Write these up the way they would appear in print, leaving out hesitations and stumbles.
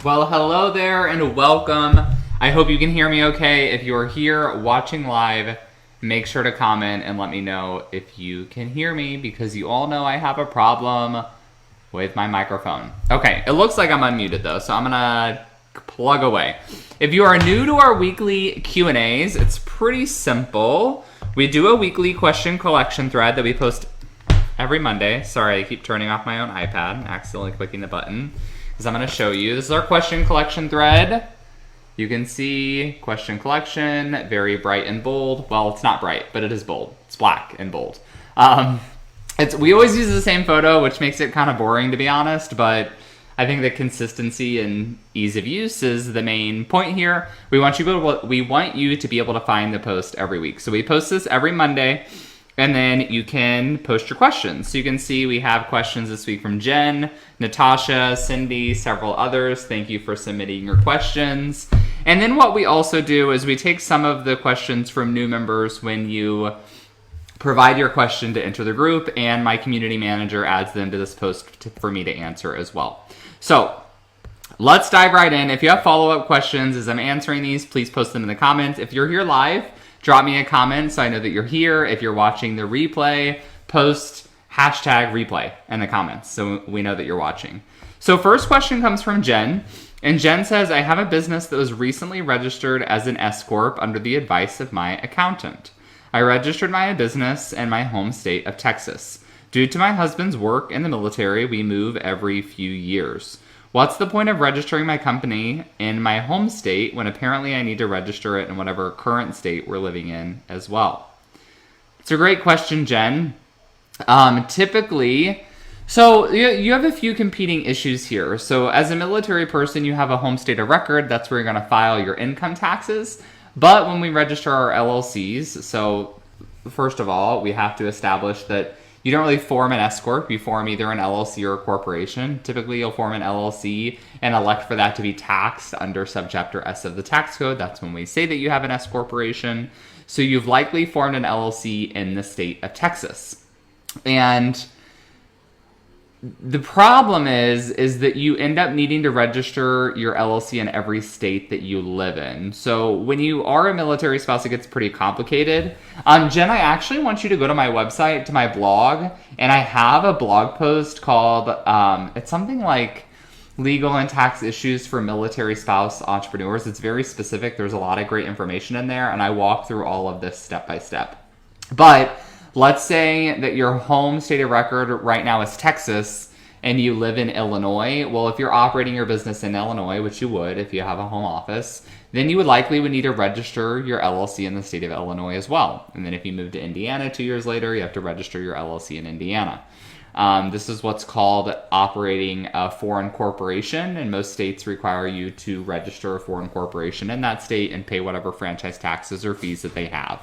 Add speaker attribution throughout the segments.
Speaker 1: Well, hello there and welcome. I hope you can hear me okay. If you are here watching live, make sure to comment and let me know if you can hear me because you all know I have a problem with my microphone. Okay, it looks like I'm unmuted though, so I'm gonna plug away. If you are new to our weekly Q&As, it's pretty simple. We do a weekly question collection thread that we post every Monday. Sorry, I keep turning off my own iPad and accidentally clicking the button. I'm going to show you. This is our question collection thread. You can see question collection, very bright and bold. Well, it's not bright, but it is bold. It's black and bold. We always use the same photo, which makes it kind of boring to be honest, but I think the consistency and ease of use is the main point here. We want you to be able to find the post every week. So we post this every Monday. And then you can post your questions. So you can see we have questions this week from Jen, Natasha, Cindy, several others. Thank you for submitting your questions. And then what we also do is we take some of the questions from new members when you provide your question to enter the group, and my community manager adds them to this post for me to answer as well. So let's dive right in. If you have follow-up questions as I'm answering these, please post them in the comments. If you're here live, drop me a comment so I know that you're here. If you're watching the replay, post hashtag replay in the comments so we know that you're watching. So first question comes from Jen. And Jen says, I have a business that was recently registered as an S-Corp under the advice of my accountant. I registered my business in my home state of Texas. Due to my husband's work in the military, we move every few years. What's the point of registering my company in my home state when apparently I need to register it in whatever current state we're living in as well? It's a great question, Jen. Typically, so you have a few competing issues here. So as a military person, you have a home state of record. That's where you're going to file your income taxes. But when we register our LLCs, so first of all, we have to establish that you don't really form an S-Corp. You form either an LLC or a corporation. Typically, you'll form an LLC and elect for that to be taxed under subchapter S of the tax code. That's when we say that you have an S-Corporation. So you've likely formed an LLC in the state of Texas. And the problem is that you end up needing to register your LLC in every state that you live in. So when you are a military spouse, it gets pretty complicated. Jen, I actually want you to go to my website, to my blog, and I have a blog post called, it's something like Legal and Tax Issues for Military Spouse Entrepreneurs. It's very specific. There's a lot of great information in there, and I walk through all of this step by step. But let's say that your home state of record right now is Texas and you live in Illinois. Well, if you're operating your business in Illinois, which you would if you have a home office, then you would need to register your LLC in the state of Illinois as well. And then if you move to Indiana 2 years later, you have to register your LLC in Indiana. This is what's called operating a foreign corporation, and most states require you to register a foreign corporation in that state and pay whatever franchise taxes or fees that they have.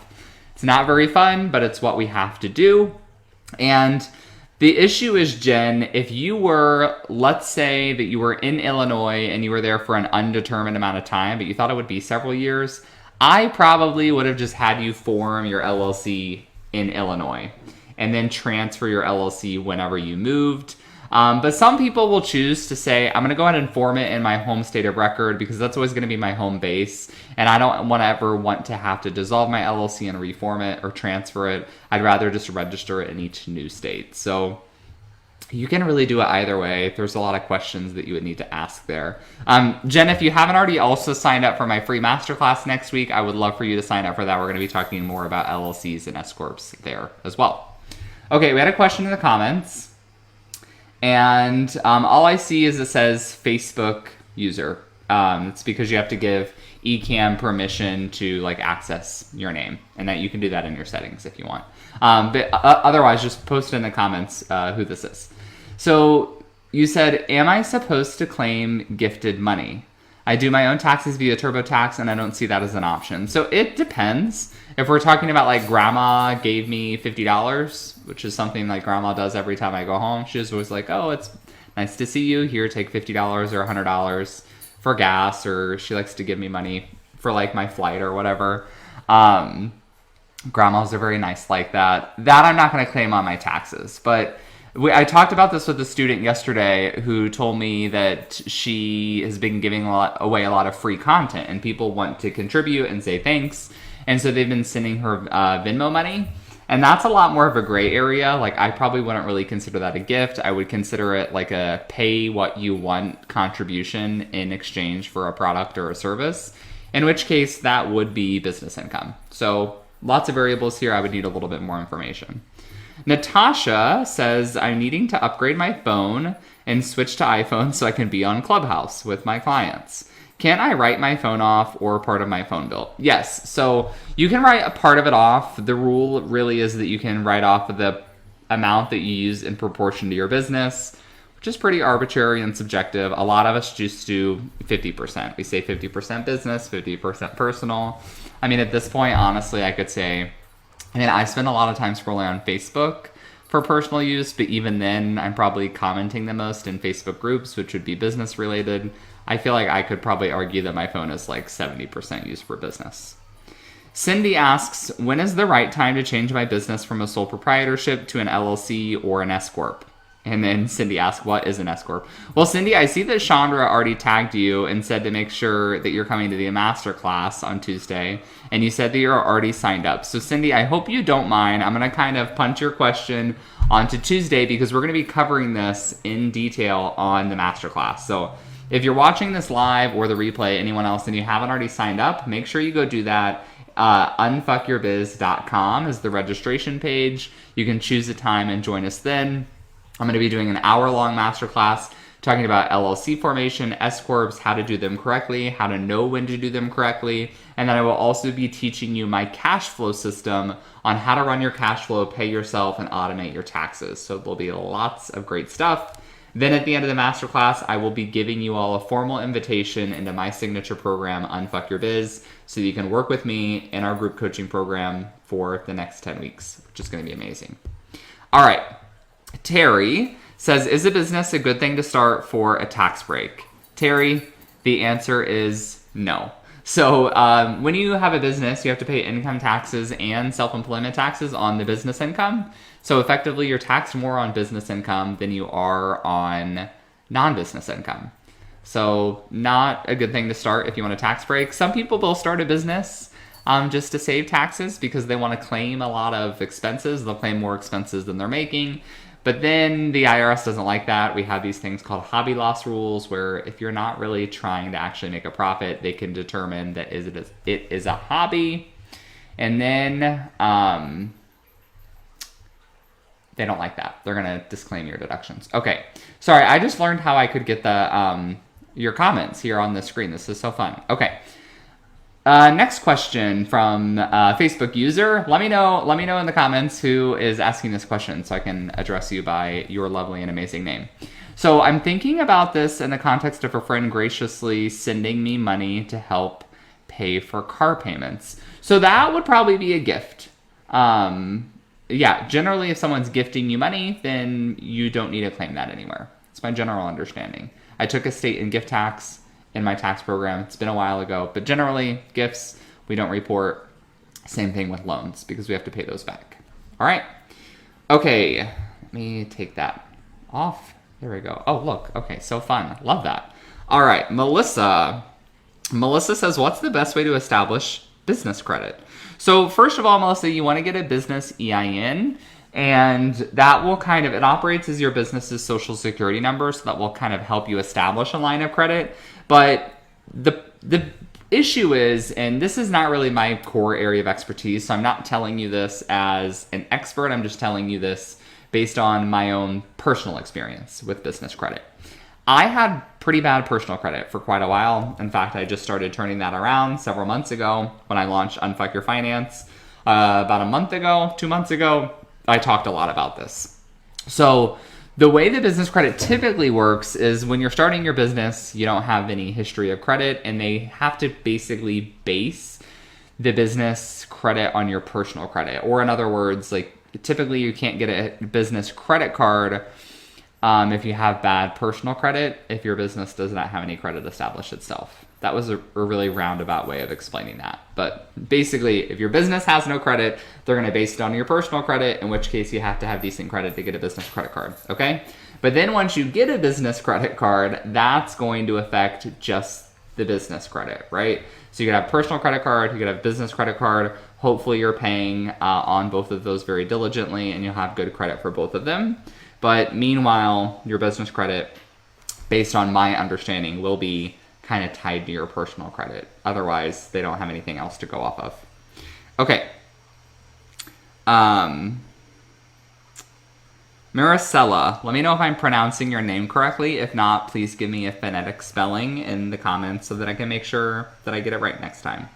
Speaker 1: It's not very fun, but it's what we have to do. And the issue is, Jen, if you were, let's say that you were in Illinois and you were there for an undetermined amount of time, but you thought it would be several years, I probably would have just had you form your LLC in Illinois and then transfer your LLC whenever you moved. But some people will choose to say, I'm going to go ahead and form it in my home state of record because that's always going to be my home base. And I don't want to have to dissolve my LLC and reform it or transfer it. I'd rather just register it in each new state. So you can really do it either way. There's a lot of questions that you would need to ask there. Jen, if you haven't already also signed up for my free masterclass next week, I would love for you to sign up for that. We're going to be talking more about LLCs and S-Corps there as well. Okay, we had a question in the comments. And all I see is it says Facebook user. It's because you have to give eCam permission to access your name, and that you can do that in your settings if you want. But otherwise, just post in the comments who this is. So you said, am I supposed to claim gifted money? I do my own taxes via TurboTax, and I don't see that as an option. So it depends. If we're talking about grandma gave me $50, which is something grandma does every time I go home. She's always like, oh, it's nice to see you. Here, take $50 or $100 for gas, or she likes to give me money for my flight or whatever. Grandmas are very nice like that. That I'm not going to claim on my taxes. But I talked about this with a student yesterday who told me that she has been giving away a lot of free content, and people want to contribute and say thanks. And so they've been sending her Venmo money. And that's a lot more of a gray area. Like, I probably wouldn't really consider that a gift. I would consider it like a pay what you want contribution in exchange for a product or a service, in which case that would be business income. So lots of variables here. I would need a little bit more information. Natasha says, I'm needing to upgrade my phone and switch to iPhone so I can be on Clubhouse with my clients. Can I write my phone off or part of my phone bill? Yes. So you can write a part of it off. The rule really is that you can write off the amount that you use in proportion to your business, which is pretty arbitrary and subjective. A lot of us just do 50%. We say 50% business, 50% personal. I mean, at this point, honestly, I could say, I spend a lot of time scrolling on Facebook for personal use, but even then, I'm probably commenting the most in Facebook groups, which would be business related. I feel like I could probably argue that my phone is like 70% used for business. Cindy asks, when is the right time to change my business from a sole proprietorship to an LLC or an S-Corp? And then Cindy asks, what is an S-Corp? Well, Cindy, I see that Chandra already tagged you and said to make sure that you're coming to the masterclass on Tuesday. And you said that you're already signed up. So Cindy, I hope you don't mind. I'm going to kind of punt your question onto Tuesday because we're going to be covering this in detail on the masterclass. So if you're watching this live or the replay, anyone else, and you haven't already signed up, make sure you go do that. Unfuckyourbiz.com is the registration page. You can choose a time and join us then. I'm going to be doing an hour-long masterclass talking about LLC formation, S-Corps, how to do them correctly, how to know when to do them correctly, and then I will also be teaching you my cash flow system on how to run your cash flow, pay yourself, and automate your taxes. So there'll be lots of great stuff. Then at the end of the masterclass, I will be giving you all a formal invitation into my signature program, Unfuck Your Biz, so you can work with me in our group coaching program for the next 10 weeks, which is going to be amazing. All right. Terry says, is a business a good thing to start for a tax break? Terry, the answer is no. So when you have a business, you have to pay income taxes and self-employment taxes on the business income. So effectively, you're taxed more on business income than you are on non-business income. So not a good thing to start if you want a tax break. Some people will start a business just to save taxes because they want to claim a lot of expenses. They'll claim more expenses than they're making. But then the IRS doesn't like that. We have these things called hobby loss rules where if you're not really trying to actually make a profit, they can determine that it is a hobby. And then they don't like that. They're going to disclaim your deductions. Okay. Sorry, I just learned how I could get the your comments here on the screen. This is so fun. Okay. Next question from Facebook user. Let me know in the comments who is asking this question so I can address you by your lovely and amazing name. So I'm thinking about this in the context of a friend graciously sending me money to help pay for car payments. So that would probably be a gift. Yeah, generally if someone's gifting you money, then you don't need to claim that anywhere. It's my general understanding. I took a state and gift tax in my tax program. It's been a while ago, but generally gifts we don't report. Same thing with loans because we have to pay those back. All right. Okay, let me take that off. There we go. Oh, look. Okay, so fun. Love that. All right, Melissa. Melissa says, what's the best way to establish business credit? So first of all, Melissa, you want to get a business EIN, and that will it operates as your business's social security number, so that will kind of help you establish a line of credit. But the issue is, and this is not really my core area of expertise, so I'm not telling you this as an expert, I'm just telling you this based on my own personal experience with business credit. I had pretty bad personal credit for quite a while. In fact, I just started turning that around several months ago when I launched Unfuck Your Finance. About a month ago, 2 months ago, I talked a lot about this. So the way the business credit typically works is when you're starting your business, you don't have any history of credit, and they have to basically base the business credit on your personal credit. Or in other words, like typically you can't get a business credit card if you have bad personal credit, if your business does not have any credit established itself. That was a really roundabout way of explaining that. But basically, if your business has no credit, they're going to base it on your personal credit, in which case you have to have decent credit to get a business credit card, okay? But then once you get a business credit card, that's going to affect just the business credit, right? So you could have personal credit card, you could have business credit card. Hopefully you're paying on both of those very diligently, and you'll have good credit for both of them. But meanwhile, your business credit, based on my understanding, will be kind of tied to your personal credit. Otherwise, they don't have anything else to go off of. Okay. Maricela, let me know if I'm pronouncing your name correctly. If not, please give me a phonetic spelling in the comments so that I can make sure that I get it right next time.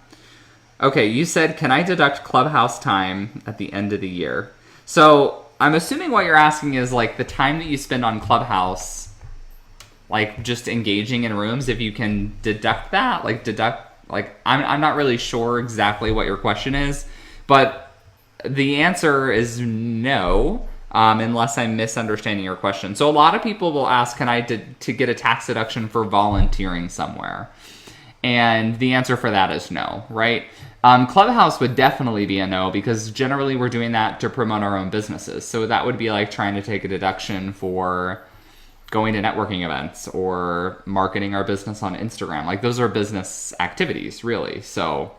Speaker 1: Okay, you said, can I deduct Clubhouse time at the end of the year? So I'm assuming what you're asking is like the time that you spend on Clubhouse, like just engaging in rooms, if you can deduct that, I'm not really sure exactly what your question is, but the answer is no, unless I'm misunderstanding your question. So a lot of people will ask, can I to get a tax deduction for volunteering somewhere? And the answer for that is no, right? Clubhouse would definitely be a no, because generally we're doing that to promote our own businesses. So that would be like trying to take a deduction for going to networking events or marketing our business on Instagram. Like those are business activities, really. So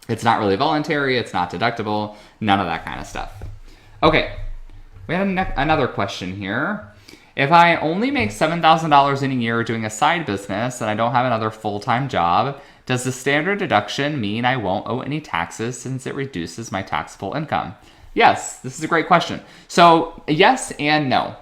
Speaker 1: it's not really voluntary, it's not deductible, none of that kind of stuff. Okay, we have another question here. If I only make $7,000 in a year doing a side business and I don't have another full-time job, does the standard deduction mean I won't owe any taxes since it reduces my taxable income? Yes, this is a great question. So yes and no.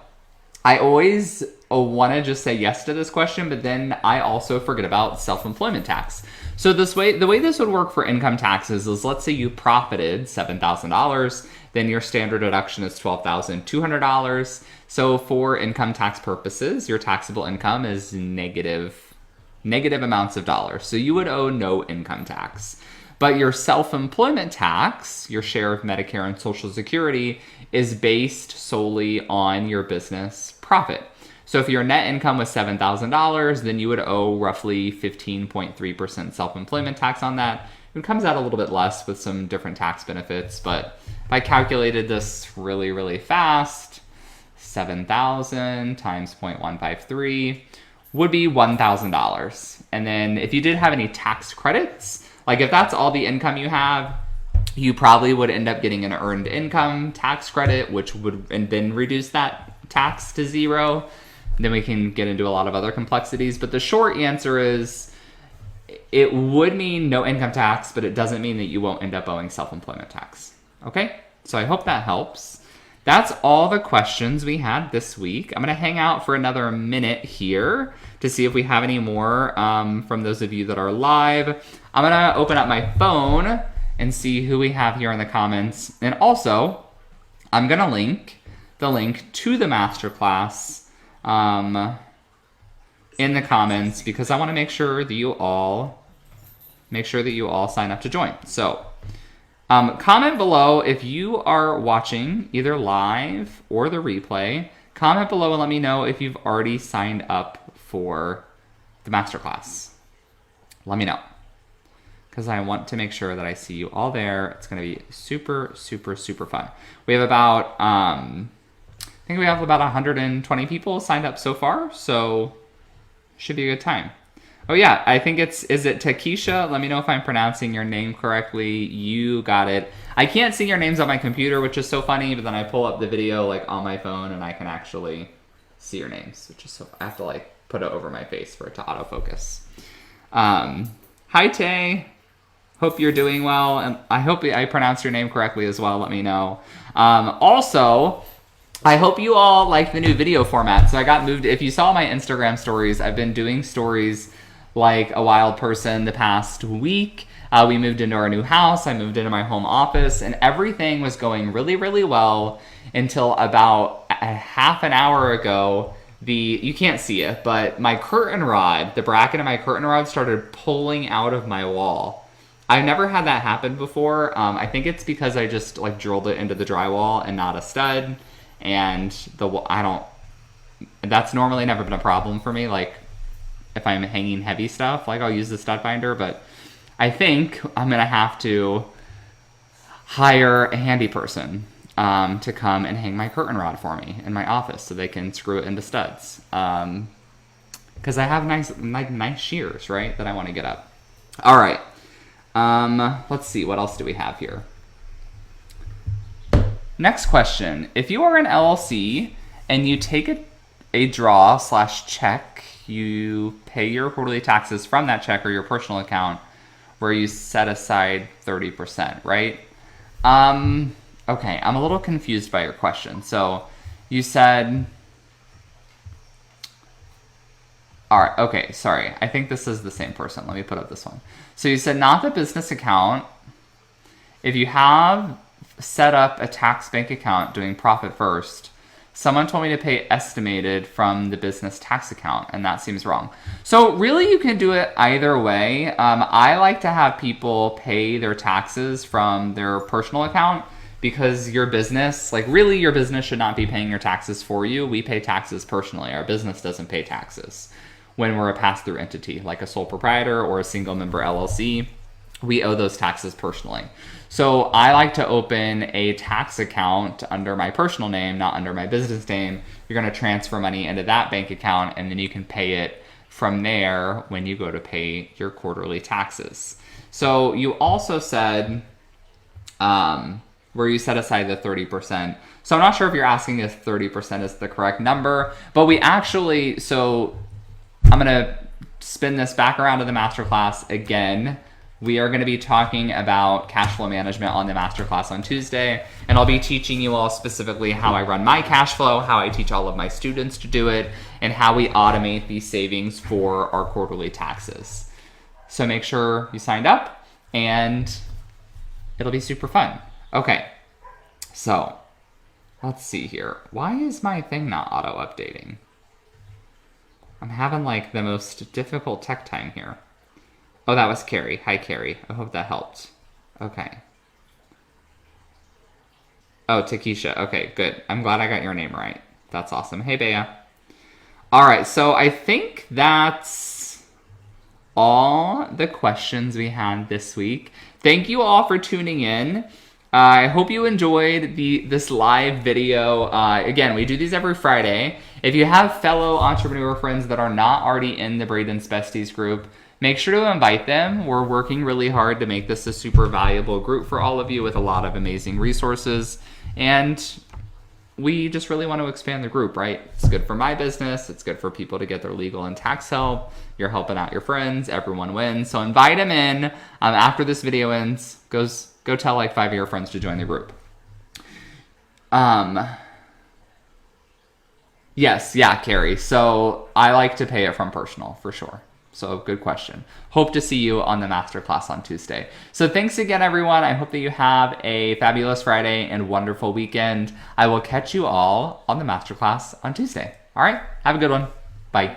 Speaker 1: I always want to just say yes to this question, but then I also forget about self-employment tax. So the way this would work for income taxes is, let's say you profited $7,000, then your standard deduction is $12,200. So for income tax purposes, your taxable income is negative amounts of dollars. So you would owe no income tax. But your self-employment tax, your share of Medicare and Social Security, is based solely on your business profit. So if your net income was $7,000, then you would owe roughly 15.3% self-employment tax on that. It comes out a little bit less with some different tax benefits, but if I calculated this really, really fast, 7,000 times 0.153 would be $1,000. And then if you did have any tax credits, like if that's all the income you have, you probably would end up getting an earned income tax credit, which would and then reduce that tax to zero. Then we can get into a lot of other complexities. But the short answer is it would mean no income tax, but it doesn't mean that you won't end up owing self-employment tax. Okay? So I hope that helps. That's all the questions we had this week. I'm going to hang out for another minute here to see if we have any more from those of you that are live. I'm going to open up my phone and see who we have here in the comments. And also, I'm going to link the link to the masterclass in the comments, because I want to make sure that you all sign up to join. So comment below if you are watching either live or the replay. Comment below and let me know if you've already signed up for the masterclass. Let me know, because I want to make sure that I see you all there. It's going to be super, super, super fun. We have about, I think we have about 120 people signed up so far, so should be a good time. Oh yeah, I think is it Takesha? Let me know if I'm pronouncing your name correctly. You got it. I can't see your names on my computer, which is so funny, but then I pull up the video like on my phone and I can actually see your names, which is so, I have to like put it over my face for it to autofocus. Hi Tay. Hope you're doing well, and I hope I pronounced your name correctly as well. Let me know. Also, I hope you all like the new video format. So I got moved. If you saw my Instagram stories, I've been doing stories like a wild person the past week. We moved into our new house. I moved into my home office, and everything was going really, really well until about a half an hour ago. You can't see it, but my curtain rod, the bracket of my curtain rod started pulling out of my wall. I've never had that happen before. I think it's because I just like drilled it into the drywall and not a stud. And that's normally never been a problem for me. Like if I'm hanging heavy stuff, like I'll use the stud finder, but I think I'm going to have to hire a handy person to come and hang my curtain rod for me in my office so they can screw it into studs. Because I have nice shears, right, that I want to get up. All right. Let's see. What else do we have here? Next question. If you are an LLC and you take a draw/check, you pay your quarterly taxes from that check or your personal account where you set aside 30%, right? Okay, I'm a little confused by your question. So you said, all right, okay, sorry. I think this is the same person. Let me put up this one. So you said not the business account. If you have set up a tax bank account doing profit first, someone told me to pay estimated from the business tax account, and that seems wrong. So really you can do it either way. I like to have people pay their taxes from their personal account because your business, like really your business should not be paying your taxes for you. We pay taxes personally. Our business doesn't pay taxes. When we're a pass-through entity, like a sole proprietor or a single member LLC, we owe those taxes personally. So I like to open a tax account under my personal name, not under my business name. You're going to transfer money into that bank account, and then you can pay it from there when you go to pay your quarterly taxes. So you also said where you set aside the 30%. So I'm not sure if you're asking if 30% is the correct number, but we actually, so I'm going to spin this back around to the masterclass again. We are going to be talking about cash flow management on the masterclass on Tuesday, and I'll be teaching you all specifically how I run my cash flow, how I teach all of my students to do it, and how we automate these savings for our quarterly taxes. So make sure you signed up, and it'll be super fun. Okay, so let's see here. Why is my thing not auto-updating? I'm having like the most difficult tech time here. Oh, that was Carrie. Hi, Carrie. I hope that helped. Okay. Oh, Takesha. Okay, good. I'm glad I got your name right. That's awesome. Hey, Bea. All right, so I think that's all the questions we had this week. Thank you all for tuning in. I hope you enjoyed this live video. Again, we do these every Friday. If you have fellow entrepreneur friends that are not already in the Braden's Besties group, make sure to invite them. We're working really hard to make this a super valuable group for all of you with a lot of amazing resources. And we just really want to expand the group, right? It's good for my business. It's good for people to get their legal and tax help. You're helping out your friends. Everyone wins. So invite them in. After this video ends, go tell like 5 of your friends to join the group. Yes, yeah, Carrie. So I like to pay it from personal for sure. So good question. Hope to see you on the masterclass on Tuesday. So thanks again, everyone. I hope that you have a fabulous Friday and wonderful weekend. I will catch you all on the masterclass on Tuesday. All right, have a good one. Bye.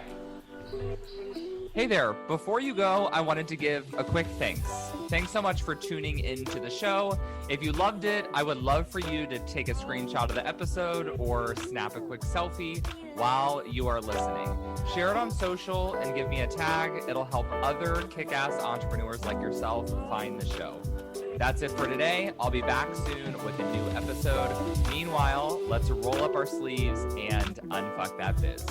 Speaker 1: Hey there, before you go, I wanted to give a quick thanks. Thanks so much for tuning into the show. If you loved it, I would love for you to take a screenshot of the episode or snap a quick selfie while you are listening. Share it on social and give me a tag. It'll help other kick-ass entrepreneurs like yourself find the show. That's it for today. I'll be back soon with a new episode. Meanwhile, let's roll up our sleeves and unfuck that biz.